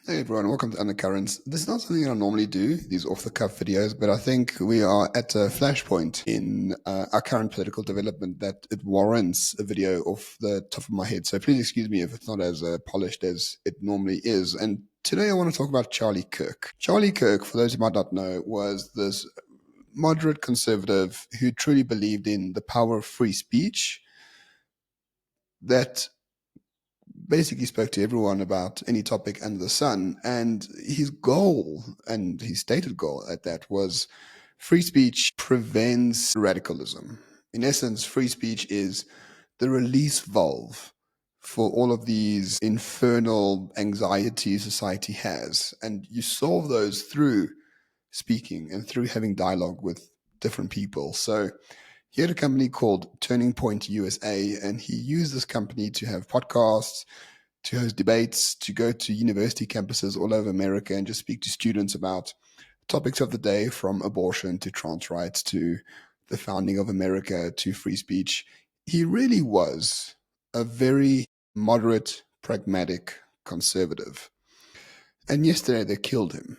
Hey everyone, welcome to Undercurrents. This is not something I normally do, these off-the-cuff videos, but I think we are at a flashpoint in our current political development that it warrants a video off the top of my head. So please excuse me if it's not as polished as it normally is. And today I want to talk about Charlie Kirk. Charlie Kirk, for those who might not know, was this moderate conservative who truly believed in the power of free speech that basically spoke to everyone about any topic under the sun. And his goal, and his stated goal at that, was free speech prevents radicalism. In essence, free speech is the release valve for all of these infernal anxieties society has. And you solve those through speaking and through having dialogue with different people. So he had a company called Turning Point USA, and he used this company to have podcasts, to host debates, to go to university campuses all over America and just speak to students about topics of the day, from abortion to trans rights to the founding of America to free speech. He really was a very moderate, pragmatic conservative. And yesterday they killed him.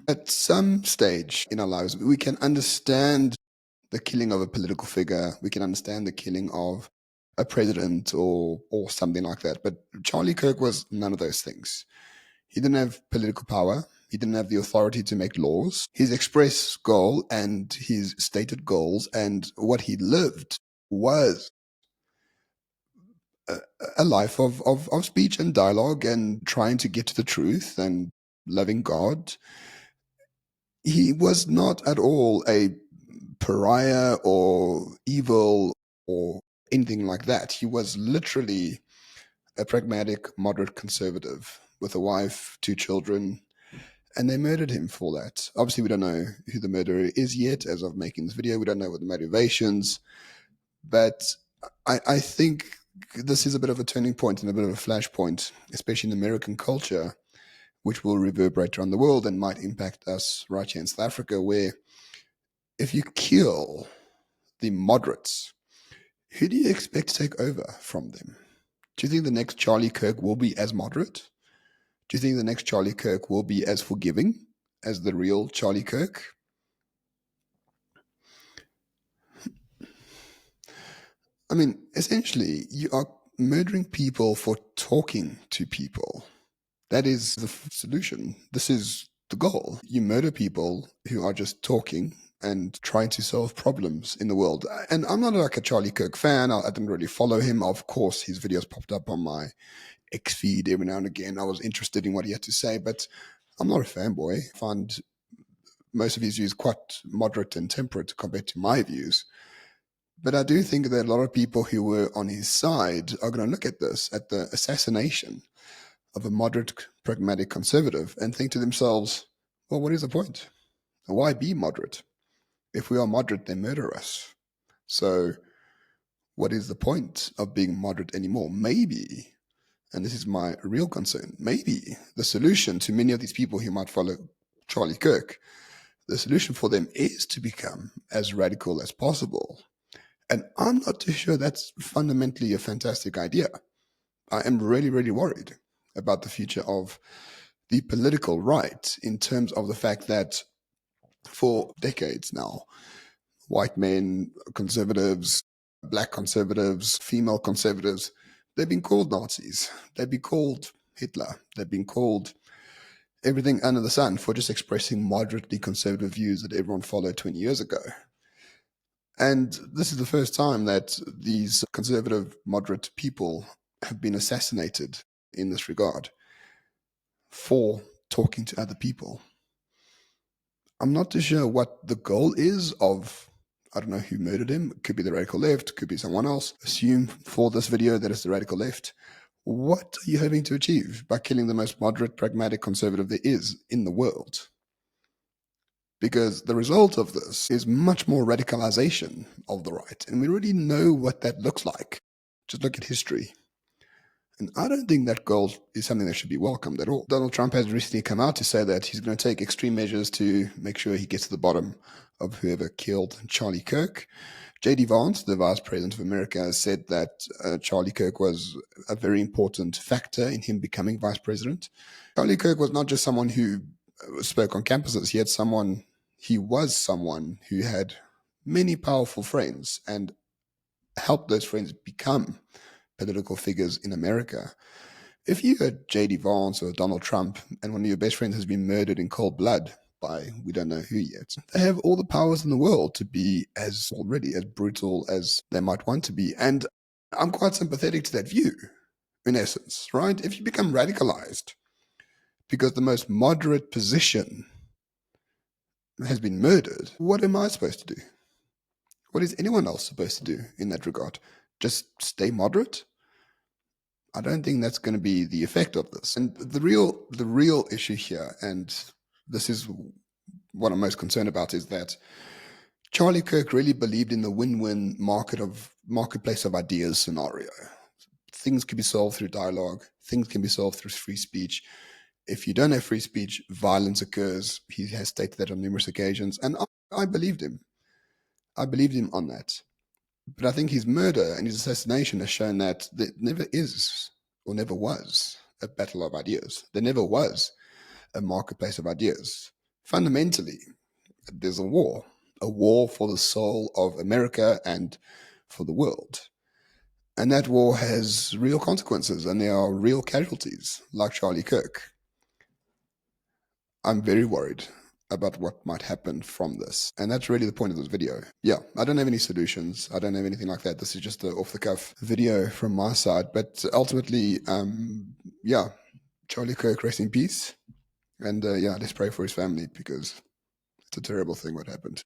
At some stage in our lives, we can understand the killing of a political figure. We can understand the killing of a president or something like that. But Charlie Kirk was none of those things. He didn't have political power. He didn't have the authority to make laws. His express goal and his stated goals and what he lived was a life of speech and dialogue and trying to get to the truth and loving God. He was not at all a pariah or evil or anything like that. He was literally a pragmatic, moderate conservative with a wife, two children, and they murdered him for that. Obviously, we don't know who the murderer is yet as of making this video. We don't know what the motivations, but I think this is a bit of a turning point and a bit of a flashpoint, especially in American culture, which will reverberate around the world and might impact us right here in South Africa, where if you kill the moderates, who do you expect to take over from them? Do you think the next Charlie Kirk will be as moderate? Do you think the next Charlie Kirk will be as forgiving as the real Charlie Kirk? I mean, essentially, you are murdering people for talking to people. That is the solution. This is the goal. You murder people who are just talking and trying to solve problems in the world. And I'm not like a Charlie Kirk fan. I didn't really follow him. Of course, his videos popped up on my X feed every now and again. I was interested in what he had to say, but I'm not a fanboy. I find most of his views quite moderate and temperate compared to my views. But I do think that a lot of people who were on his side are going to look at this, at the assassination of a moderate, pragmatic conservative, and think to themselves, well, what is the point? Why be moderate? If we are moderate, they murder us. So what is the point of being moderate anymore? Maybe, and this is my real concern, maybe the solution to many of these people who might follow Charlie Kirk, the solution for them is to become as radical as possible. And I'm not too sure that's fundamentally a fantastic idea. I am really, really worried about the future of the political right in terms of the fact that for decades now, white men, conservatives, black conservatives, female conservatives, they've been called Nazis. They've been called Hitler. They've been called everything under the sun for just expressing moderately conservative views that everyone followed 20 years ago. And this is the first time that these conservative, moderate people have been assassinated in this regard for talking to other people. I'm not too sure what the goal is of, I don't know who murdered him. It could be the radical left, could be someone else. Assume for this video that it's the radical left. What are you hoping to achieve by killing the most moderate, pragmatic conservative there is in the world? Because the result of this is much more radicalization of the right. And we already know what that looks like. Just look at history. And I don't think that goal is something that should be welcomed at all. Donald Trump has recently come out to say that he's going to take extreme measures to make sure he gets to the bottom of whoever killed Charlie Kirk. J.D. Vance, the Vice President of America, said that Charlie Kirk was a very important factor in him becoming Vice President. Charlie Kirk was not just someone who spoke on campuses. He was someone who had many powerful friends and helped those friends become political figures in America. If you had J.D. Vance or Donald Trump and one of your best friends has been murdered in cold blood by we don't know who yet, they have all the powers in the world to be as brutal as they might want to be. And I'm quite sympathetic to that view, in essence, right? If you become radicalized because the most moderate position has been murdered, what am I supposed to do? What is anyone else supposed to do in that regard? Just stay moderate? I don't think that's going to be the effect of this. And the real issue here, and this is what I'm most concerned about, is that Charlie Kirk really believed in the win-win marketplace of ideas scenario. Things can be solved through dialogue. Things can be solved through free speech. If you don't have free speech, violence occurs. He has stated that on numerous occasions, and I believed him. I believed him on that. But I think his murder and his assassination has shown that there never is or never was a battle of ideas. There never was a marketplace of ideas. Fundamentally, there's a war for the soul of America and for the world. And that war has real consequences, and there are real casualties, like Charlie Kirk. I'm very worried about what might happen from this. And that's really the point of this video. Yeah, I don't have any solutions. I don't have anything like that. This is just an off-the-cuff video from my side. But ultimately, Charlie Kirk, rest in peace. And let's pray for his family, because it's a terrible thing what happened.